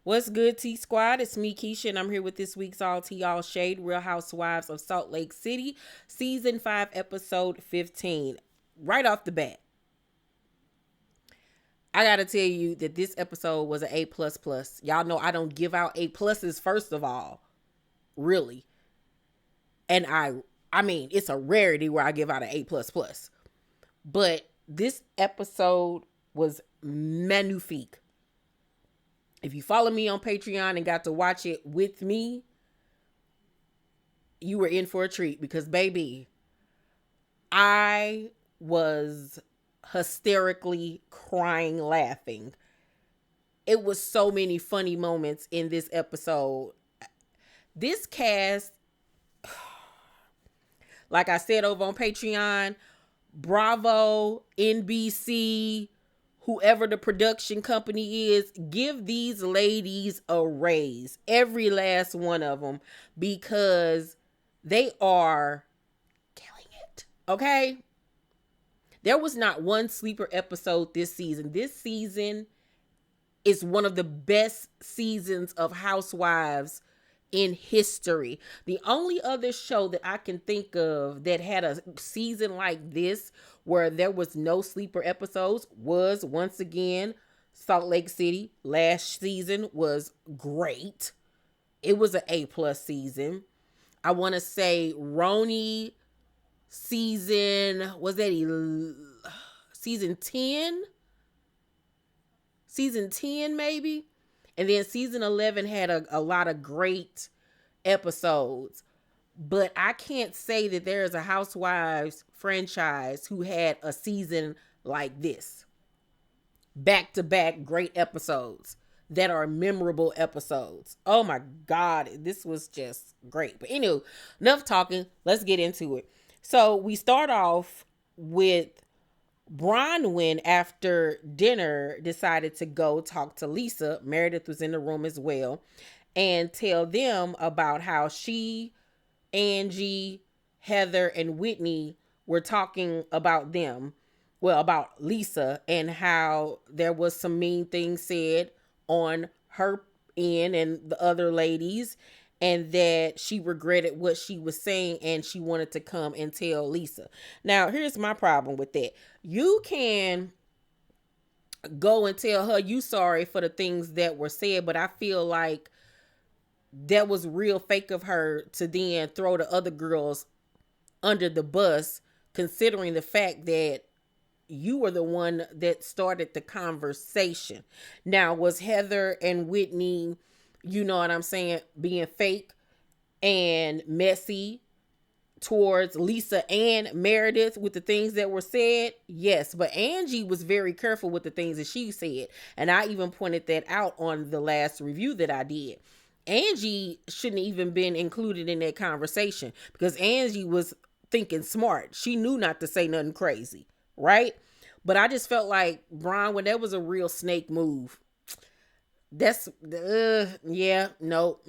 What's good, T Squad? It's me, Keisha, and I'm here with this week's All Tea All Shade Real Housewives of Salt Lake City, Season 5, Episode 15. Right off the bat, I gotta tell you that this episode was an A++. Y'all know I don't give out A+'s first of all, really. And I mean, it's a rarity where I give out an A++. But this episode was magnifique. If you follow me on Patreon and got to watch it with me, you were in for a treat because, baby, I was hysterically crying, laughing. It was so many funny moments in this episode. This cast, like I said over on Patreon, Bravo, NBC, whoever the production company is, give these ladies a raise. Every last one of them, because they are killing it. Okay? There was not one sleeper episode this season. This season is one of the best seasons of Housewives in history. The only other show that I can think of that had a season like this where there was no sleeper episodes was, once again, Salt Lake City. Last season was great. It was an A+ season. I want to say Roni season, was that season 10? Season 10 maybe? And then season 11 had a lot of great episodes. But I can't say that there is a Housewives franchise who had a season like this. Back-to-back great episodes that are memorable episodes. Oh my God, this was just great. But anyway, enough talking. Let's get into it. So we start off with Bronwin, after dinner, decided to go talk to Lisa. Meredith was in the room as well, and tell them about how she, Angie, Heather, and Whitney were talking about them. Well, about Lisa, and how there was some mean things said on her end and the other ladies, and that she regretted what she was saying and she wanted to come and tell Lisa. Now, here's my problem with that. You can go and tell her you sorry for the things that were said, but I feel like that was real fake of her to then throw the other girls under the bus, considering the fact that you were the one that started the conversation. Now, was Heather and Whitney, you know what I'm saying, being fake and messy towards Lisa and Meredith with the things that were said? Yes, but Angie was very careful with the things that she said. And I even pointed that out on the last review that I did. Angie shouldn't even been included in that conversation because Angie was thinking smart. She knew not to say nothing crazy, right? But I just felt like Bronwyn, that was a real snake move. That's yeah, no,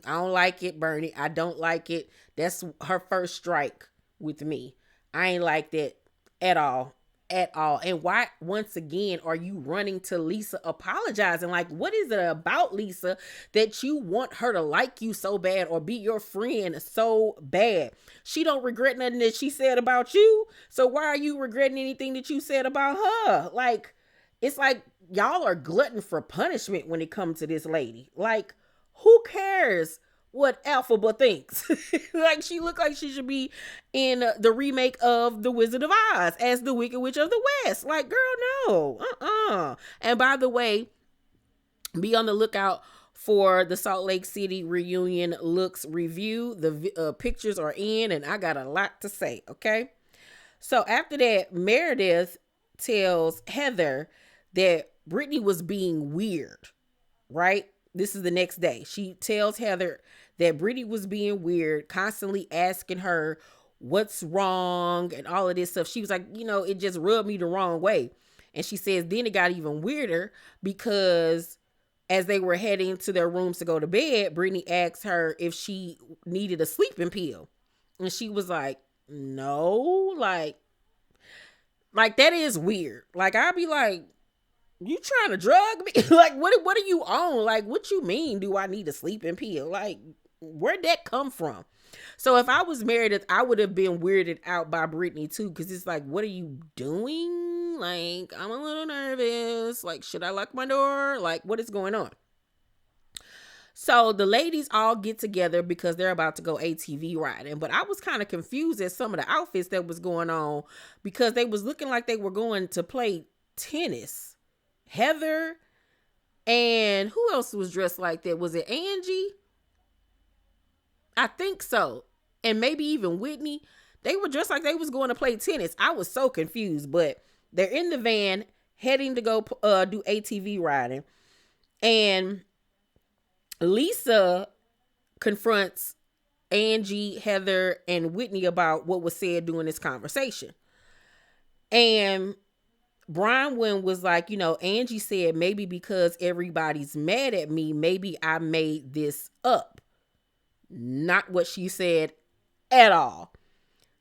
I don't like it, Bernie. I don't like it. That's her first strike with me. I ain't like that at all. At all. And why, once again, are you running to Lisa apologizing? Like, what is it about Lisa that you want her to like you so bad or be your friend so bad? She don't regret nothing that she said about you. So why are you regretting anything that you said about her? Like, it's like y'all are glutton for punishment when it comes to this lady. Like, who cares what Alphaba thinks? Like, she looked like she should be in the remake of The Wizard of Oz as the Wicked Witch of the West. Like, girl, no. And by the way, be on the lookout for the Salt Lake City reunion looks review. The pictures are in, and I got a lot to say, okay? So after that, Meredith tells Heather that Britney was being weird, right? This is the next day. She tells Heather that Britney was being weird, constantly asking her what's wrong and all of this stuff. She was like, it just rubbed me the wrong way. And she says then it got even weirder because as they were heading to their rooms to go to bed, Britney asked her if she needed a sleeping pill. And she was like, no, like that is weird. Like, I'd be like, You trying to drug me? Like, what are you on? Like, what you mean? Do I need a sleeping pill? Like, where'd that come from? So if I was married, I would have been weirded out by Britney too, because it's like, what are you doing? Like, I'm a little nervous. Like, should I lock my door? Like, what is going on? So the ladies all get together because they're about to go ATV riding. But I was kind of confused at some of the outfits that was going on because they was looking like they were going to play tennis. Heather and who else was dressed like that? Was it Angie? I think so. And maybe even Whitney. They were dressed like they was going to play tennis. I was so confused, but they're in the van heading to go do ATV riding. And Lisa confronts Angie, Heather, and Whitney about what was said during this conversation. And Bronwin was like, Angie said maybe because everybody's mad at me, maybe I made this up. Not what she said at all.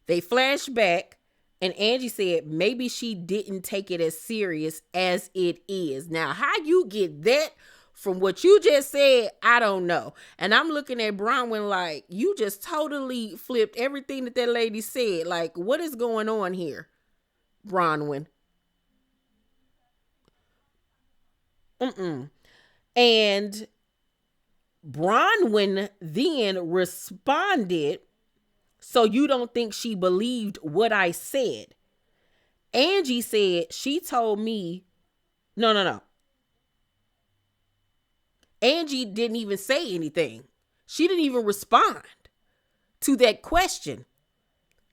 They flash back and Angie said maybe she didn't take it as serious as it is. Now, how you get that from what you just said, I don't know. And I'm looking at Bronwin like, you just totally flipped everything that lady said. Like, what is going on here, Bronwin? And Bronwin then responded, so you don't think she believed what I said? Angie said she told me, no. Angie didn't even say anything. She didn't even respond to that question.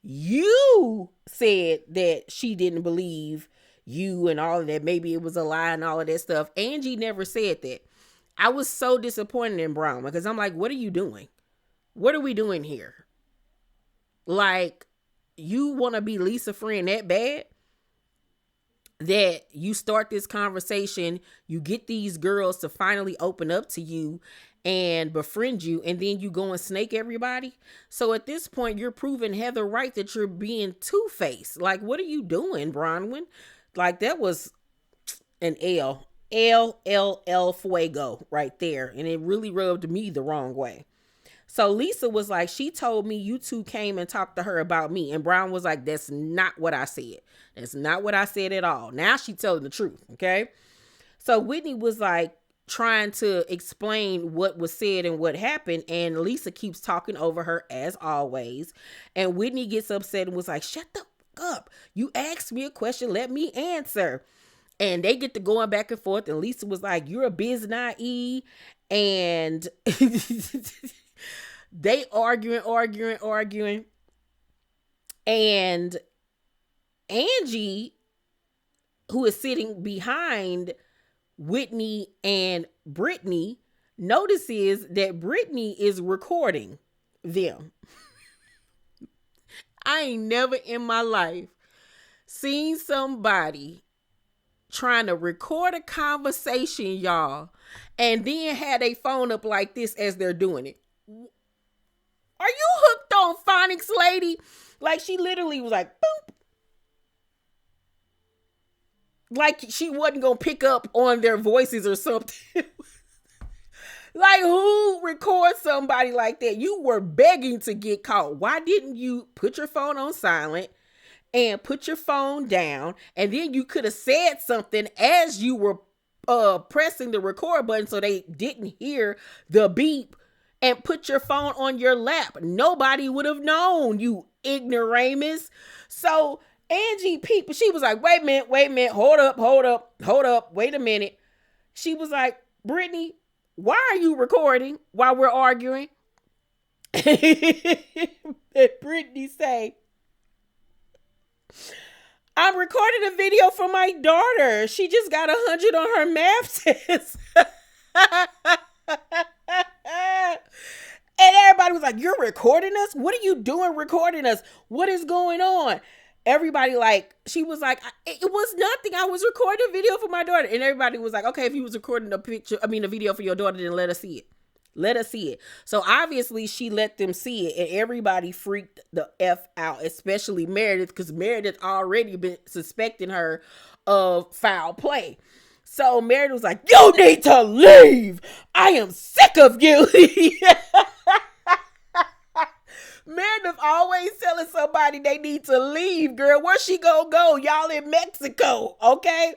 You said that she didn't believe you and all of that. Maybe it was a lie and all of that stuff. Angie never said that. I was so disappointed in Brown because I'm like, what are you doing? What are we doing here? Like, you want to be Lisa friend that bad that you start this conversation, you get these girls to finally open up to you and befriend you, and then you go and snake everybody. So at this point, you're proving Heather right that you're being two-faced. Like, what are you doing, Bronwin? Like, that was an L fuego right there. And it really rubbed me the wrong way. So Lisa was like, she told me you two came and talked to her about me. And Brown was like, that's not what I said. That's not what I said at all. Now she telling the truth, okay? So Whitney was like trying to explain what was said and what happened. And Lisa keeps talking over her as always. And Whitney gets upset and was like, shut the fuck up. You asked me a question, let me answer. And they get to going back and forth. And Lisa was like, you're a biz naive. And they arguing. And Angie, who is sitting behind Whitney and Britney, notices that Britney is recording them. I ain't never in my life seen somebody trying to record a conversation, y'all, and then had a phone up like this as they're doing it. Are you hooked on phonics, lady? Like, she literally was like, boop. Like she wasn't going to pick up on their voices or something. Like, who records somebody like that? You were begging to get caught. Why didn't you put your phone on silent and put your phone down? And then you could have said something as you were pressing the record button so they didn't hear the beep, and put your phone on your lap. Nobody would have known, you ignoramus. So Angie peeped, she was like, wait a minute, hold up, wait a minute. She was like, Britney, why are you recording while we're arguing? And Britney say, I'm recording a video for my daughter. She just got 100 on her math test. And everybody was like, you're recording us? What are you doing recording us? What is going on? Everybody, like, she was like, it was nothing. I was recording a video for my daughter. And everybody was like, okay, if you was recording a video for your daughter, then let us see it. Let us see it. So obviously she let them see it, and everybody freaked the F out, especially Meredith, because Meredith already been suspecting her of foul play. So Meredith was like, you need to leave. I am sick of you. Meredith always telling somebody they need to leave, girl. Where she gonna go? Y'all in Mexico, okay?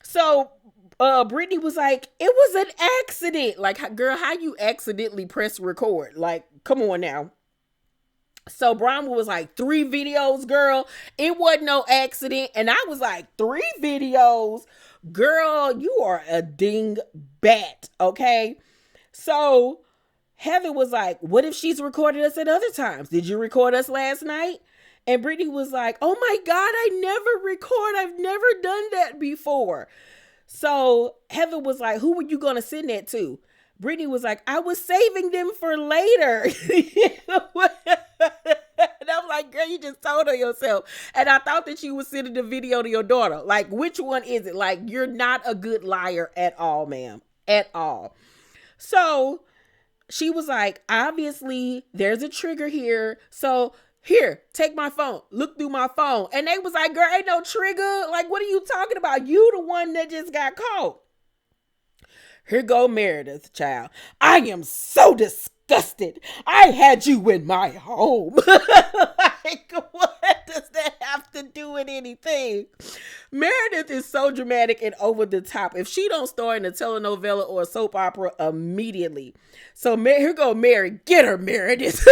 So Britney was like, it was an accident. Like, girl, how you accidentally press record? Like, come on now. So Bronwin was like, 3 videos, girl. It wasn't no accident. And I was like, 3 videos? Girl, you are a ding bat, okay? So Heather was like, what if she's recorded us at other times? Did you record us last night? And Britney was like, oh my God, I never record. I've never done that before. So Heather was like, who were you going to send that to? Britney was like, I was saving them for later. And I'm like, girl, you just told her yourself. And I thought that you was sending the video to your daughter. Like, which one is it? Like, you're not a good liar at all, ma'am. At all. So she was like, obviously, there's a trigger here. So here, take my phone. Look through my phone. And they was like, girl, ain't no trigger. Like, what are you talking about? You the one that just got caught. Here go Meredith, child. I am so disgusted. I had you in my home. Like, what does that have to do with anything? Meredith is so dramatic and over the top. If she don't star in a telenovela or a soap opera immediately. So here go Mary. Get her, Meredith.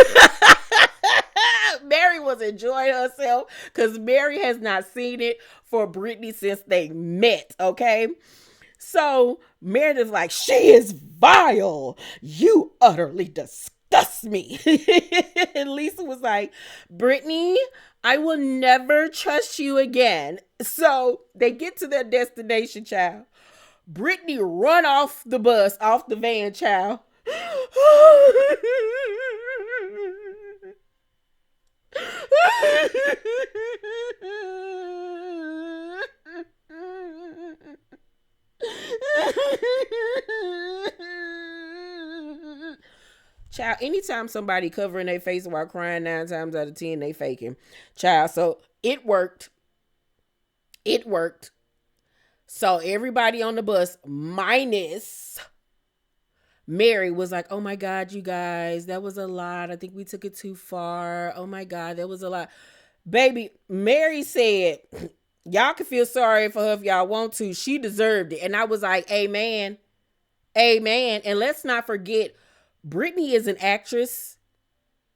Mary was enjoying herself because Mary has not seen it for Britney since they met, okay? So Meredith's like, she is vile. You utterly disgust me. And Lisa was like, Britney, I will never trust you again. So they get to their destination, child. Britney run off the bus, off the van, child. Child, anytime somebody covering their face while crying, 9 times out of 10 they faking. Child, so it worked. It worked. So everybody on the bus minus Mary was like, oh my God, you guys, that was a lot. I think we took it too far. Oh my God, that was a lot. Baby, Mary said, y'all can feel sorry for her if y'all want to. She deserved it. And I was like, amen. Amen. And let's not forget, Britney is an actress.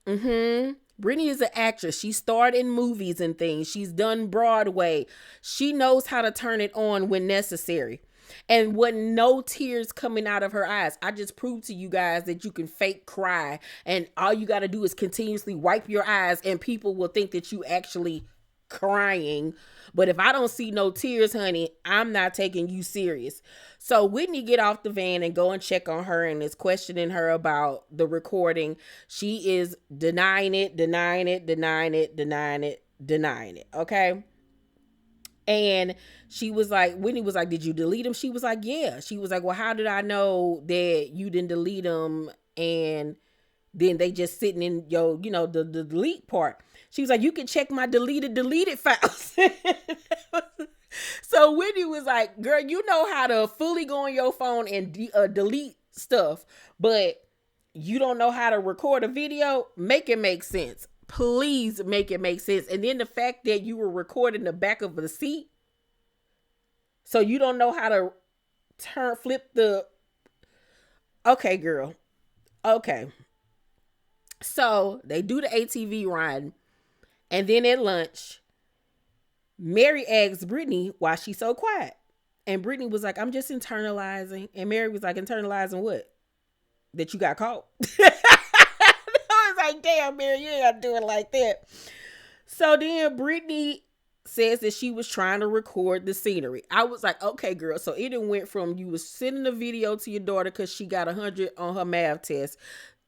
Britney is an actress. She starred in movies and things. She's done Broadway. She knows how to turn it on when necessary. And with no tears coming out of her eyes. I just proved to you guys that you can fake cry. And all you got to do is continuously wipe your eyes and people will think that you actually crying. But if I don't see no tears, honey, I'm not taking you serious. So Whitney get off the van and go and check on her and is questioning her about the recording. She is denying it. Okay. And she was like, Whitney was like, did you delete them? She was like, yeah. She was like, well, how did I know that you didn't delete them? And then they just sitting in your, the delete part. She was like, you can check my deleted files. So Whitney was like, girl, you know how to fully go on your phone and delete stuff, but you don't know how to record a video. Make it make sense. Please make it make sense. And then the fact that you were recording the back of the seat, so you don't know how to flip the. Okay, girl. Okay. So they do the ATV ride. And then at lunch, Mary asks Britney why she's so quiet. And Britney was like, I'm just internalizing. And Mary was like, internalizing what? That you got caught. I was like, damn, Mary, you ain't got to do it like that. So then Britney says that she was trying to record the scenery. I was like, okay, girl. So it went from you was sending a video to your daughter because she got 100 on her math test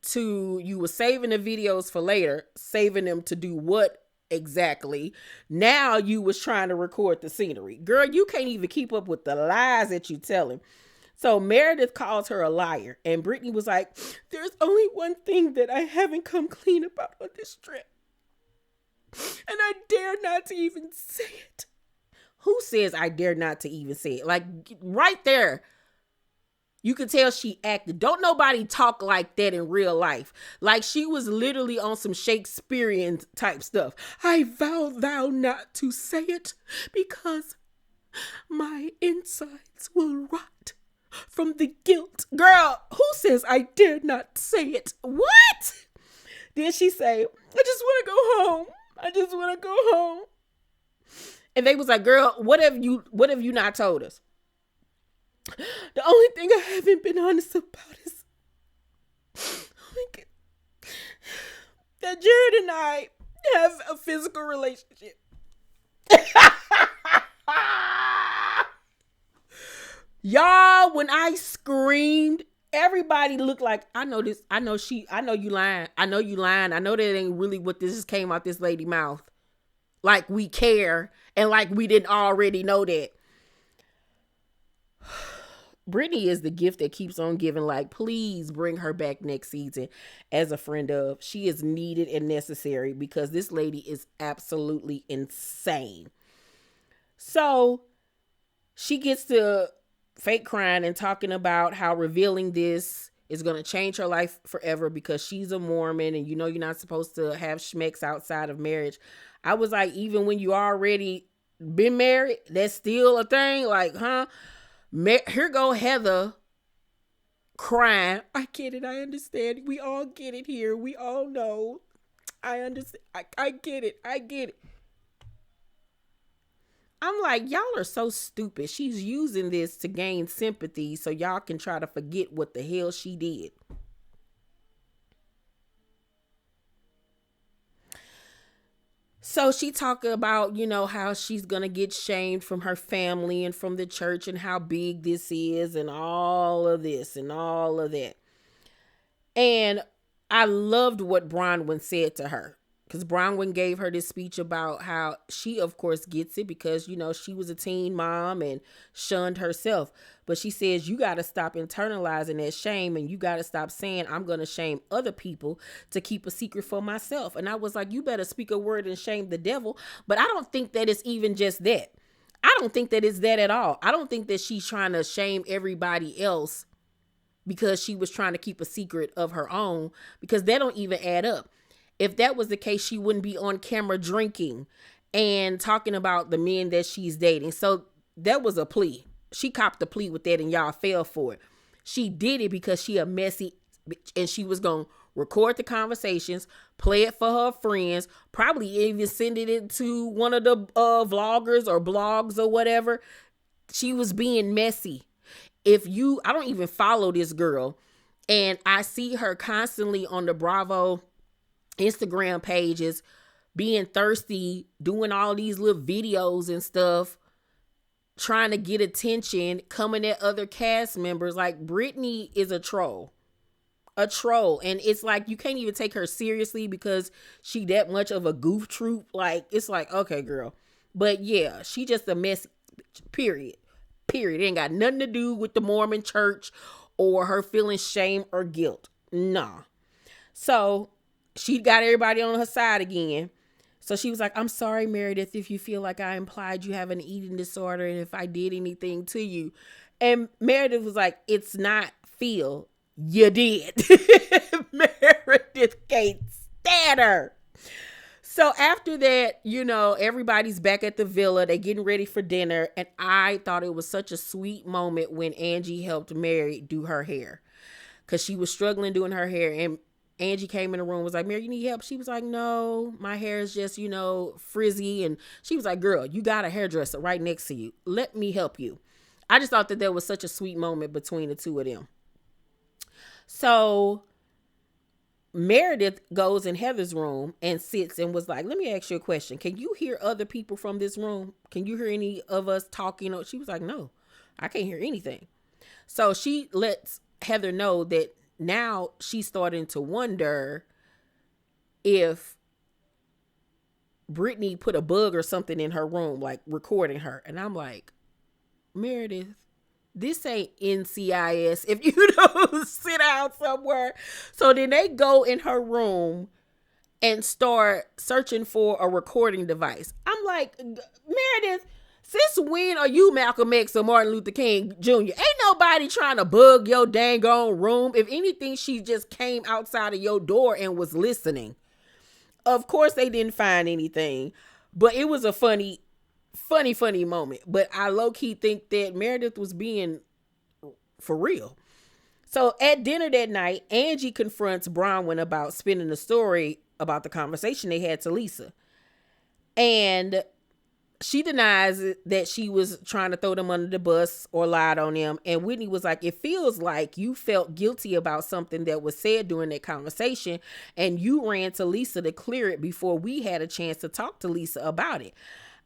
to you were saving the videos for later, saving them to do what exactly? Now you was trying to record the scenery. Girl, you can't even keep up with the lies that you telling. So Meredith calls her a liar. And Britney was like, there's only one thing that I haven't come clean about on this trip. And I dare not to even say it. Who says I dare not to even say it? Like right there, you could tell she acted. Don't nobody talk like that in real life. Like she was literally on some Shakespearean type stuff. I vow thou not to say it because my insides will rot from the guilt. Girl, who says I dare not say it? What? Then she say, I just want to go home. I just want to go home. And they was like, girl, what have you not told us? The only thing I haven't been honest about is that Jared and I have a physical relationship. Y'all, when I screamed, everybody looked like, I know this. I know you lying. I know you lying. I know that ain't really what this came out this lady mouth. Like we care and like we didn't already know that. Britney is the gift that keeps on giving. Like, please bring her back next season as a friend of. She is needed and necessary because this lady is absolutely insane. So she gets to fake crying and talking about how revealing this is going to change her life forever because she's a Mormon and you're not supposed to have schmecks outside of marriage. I was like, even when you already been married, that's still a thing? Like, huh? Here go Heather crying. I get it. I understand. We all get it here. We all know. I understand. I get it. I get it. I'm like, y'all are so stupid. She's using this to gain sympathy so y'all can try to forget what the hell she did. So she talked about, how she's going to get shamed from her family and from the church and how big this is and all of this and all of that. And I loved what Bronwin said to her. Because Bronwin gave her this speech about how she, of course, gets it because, she was a teen mom and shunned herself. But she says, you got to stop internalizing that shame and you got to stop saying, I'm going to shame other people to keep a secret for myself. And I was like, you better speak a word and shame the devil. But I don't think that it's even just that. I don't think that it's that at all. I don't think that she's trying to shame everybody else because she was trying to keep a secret of her own, because that don't even add up. If that was the case, she wouldn't be on camera drinking and talking about the men that she's dating. So that was a plea. She copped the plea with that and y'all fell for it. She did it because she a messy bitch and she was going to record the conversations, play it for her friends, probably even send it to one of the vloggers or blogs or whatever. She was being messy. I don't even follow this girl and I see her constantly on the Bravo Instagram pages being thirsty, doing all these little videos and stuff, trying to get attention, coming at other cast members. Like, Britney is a troll. And it's like, you can't even take her seriously because she that much of a goof troop. Like, it's like, okay, girl. But yeah, she just a mess, period. It ain't got nothing to do with the Mormon church or her feeling shame or guilt. Nah. So she got everybody on her side again. So she was like, I'm sorry, Meredith, if you feel like I implied you have an eating disorder and if I did anything to you. And Meredith was like, it's not feel. You did. Meredith can't stand her. So after that, everybody's back at the villa. They getting ready for dinner. And I thought it was such a sweet moment when Angie helped Mary do her hair. Because she was struggling doing her hair. And Angie came in the room, was like, Mary, you need help? She was like, no, my hair is just, frizzy. And she was like, girl, you got a hairdresser right next to you. Let me help you. I just thought that there was such a sweet moment between the two of them. So Meredith goes in Heather's room and sits and was like, let me ask you a question. Can you hear other people from this room? Can you hear any of us talking? She was like, no, I can't hear anything. So she lets Heather know that now she's starting to wonder if Britney put a bug or something in her room, like recording her. And I'm like, Meredith, this ain't NCIS if you don't sit down somewhere. So then they go in her room and start searching for a recording device. I'm like, Meredith, Since when are you Malcolm X or Martin Luther King Jr.? Ain't nobody trying to bug your dang on room. If anything, she just came outside of your door and was listening. Of course, they didn't find anything, but it was a funny moment. But I low-key think that Meredith was being for real. So at dinner that night, Angie confronts Bronwin about spinning the story about the conversation they had to Lisa. And she denies that she was trying to throw them under the bus or lied on them. And Whitney was like, it feels like you felt guilty about something that was said during that conversation, and you ran to Lisa to clear it before we had a chance to talk to Lisa about it.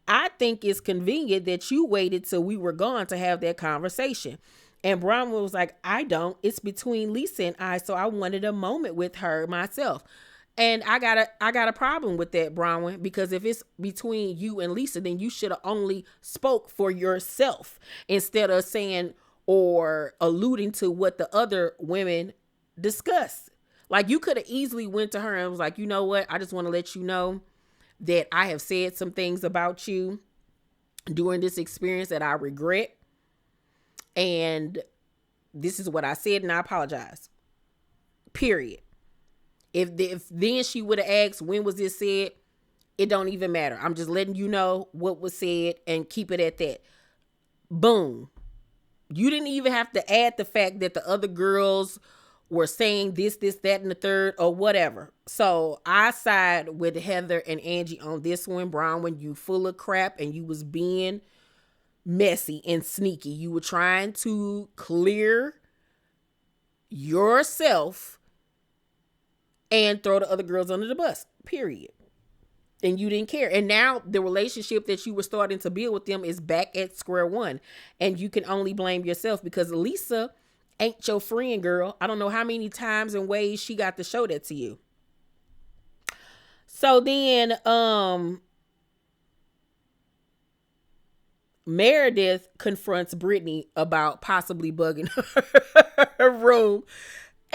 I think it's convenient that you waited till we were gone to have that conversation. And Bronwyn was like, I don't. It's between Lisa and I, so I wanted a moment with her myself. And I got a problem with that, Bronwyn, because if it's between you and Lisa, then you should have only spoke for yourself instead of saying or alluding to what the other women discussed. Like, you could have easily went to her and was like, you know what? I just want to let you know that I have said some things about you during this experience that I regret. And this is what I said, and I apologize. Period. If then she would have asked, when was this said? It don't even matter. I'm just letting you know what was said and keep it at that. Boom. You didn't even have to add the fact that the other girls were saying this, that, and the third, or whatever. So I side with Heather and Angie on this one. Bronwyn, you full of crap, and you was being messy and sneaky. You were trying to clear yourself and throw the other girls under the bus, period. And you didn't care. And now the relationship that you were starting to build with them is back at square one. And you can only blame yourself because Lisa ain't your friend, girl. I don't know how many times and ways she got to show that to you. So then Meredith confronts Britney about possibly bugging her room.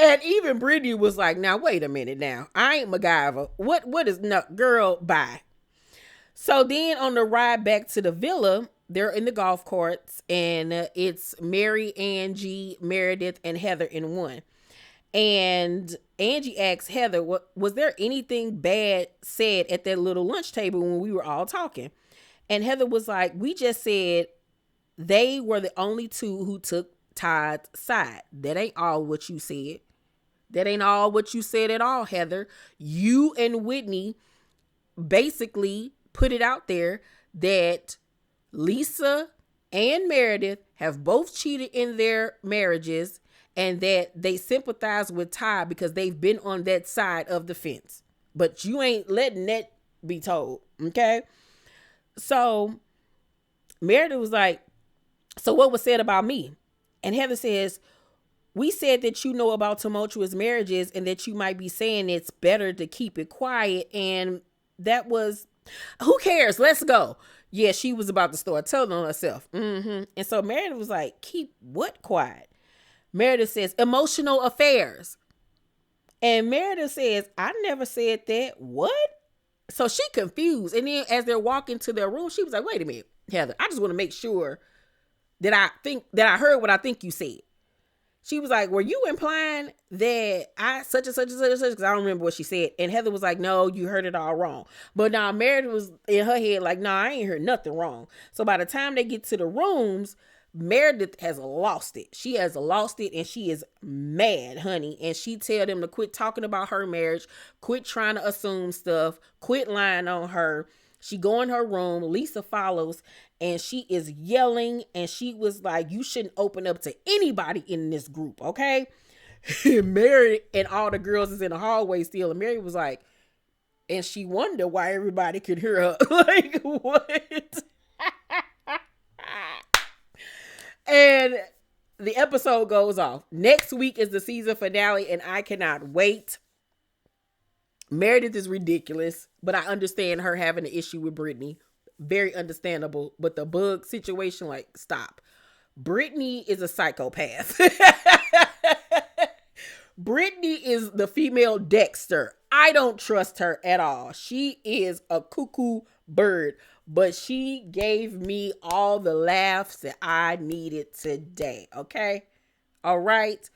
And even Britney was like, now, wait a minute now. I ain't MacGyver. What is, no, girl, bye. So then on the ride back to the villa, they're in the golf carts and it's Mary, Angie, Meredith, and Heather in one. And Angie asks Heather, was there anything bad said at that little lunch table when we were all talking? And Heather was like, we just said they were the only two who took Todd's side. That ain't all what you said. That ain't all what you said at all, Heather. You and Whitney basically put it out there that Lisa and Meredith have both cheated in their marriages and that they sympathize with Todd because they've been on that side of the fence. But you ain't letting that be told, okay? So Meredith was like, so what was said about me? And Heather says, we said that you know about tumultuous marriages and that you might be saying it's better to keep it quiet. And that was, who cares? Let's go. Yeah, she was about to start telling on herself. And so Meredith was like, keep what quiet? Meredith says, emotional affairs. And Meredith says, I never said that. What? So she confused. And then as they're walking to their room, she was like, wait a minute, Heather, I just want to make sure that I heard what I think you said. She was like, were you implying that I such and such and such and such? Because I don't remember what she said. And Heather was like, no, you heard it all wrong. But now Meredith was in her head like, no, I ain't heard nothing wrong. So by the time they get to the rooms, Meredith has lost it. She has lost it and she is mad, honey. And she tell them to quit talking about her marriage, quit trying to assume stuff, quit lying on her. She go in her room. Lisa follows and she is yelling. And she was like, you shouldn't open up to anybody in this group. Okay. Mary and all the girls is in the hallway still. And Mary was like, and she wondered why everybody could hear her. Like, what? And the episode goes off. Next week is the season finale. And I cannot wait. Meredith is ridiculous, but I understand her having an issue with Britney. Very understandable. But the bug situation, like, stop. Britney is a psychopath. Britney is the female Dexter. I don't trust her at all. She is a cuckoo bird, but she gave me all the laughs that I needed today. Okay. All right.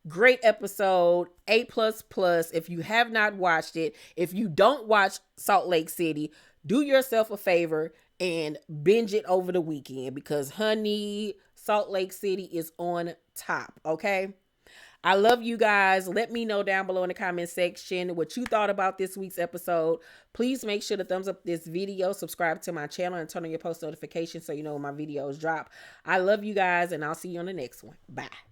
Great episode. A plus plus. If you have not watched it, if you don't watch Salt Lake City, do yourself a favor and binge it over the weekend, because honey, Salt Lake City is on top. Okay. I love you guys. Let me know down below in the comment section what you thought about this week's episode. Please make sure to thumbs up this video, subscribe to my channel, and turn on your post notifications so you know when my videos drop. I love you guys, and I'll see you on the next one. Bye.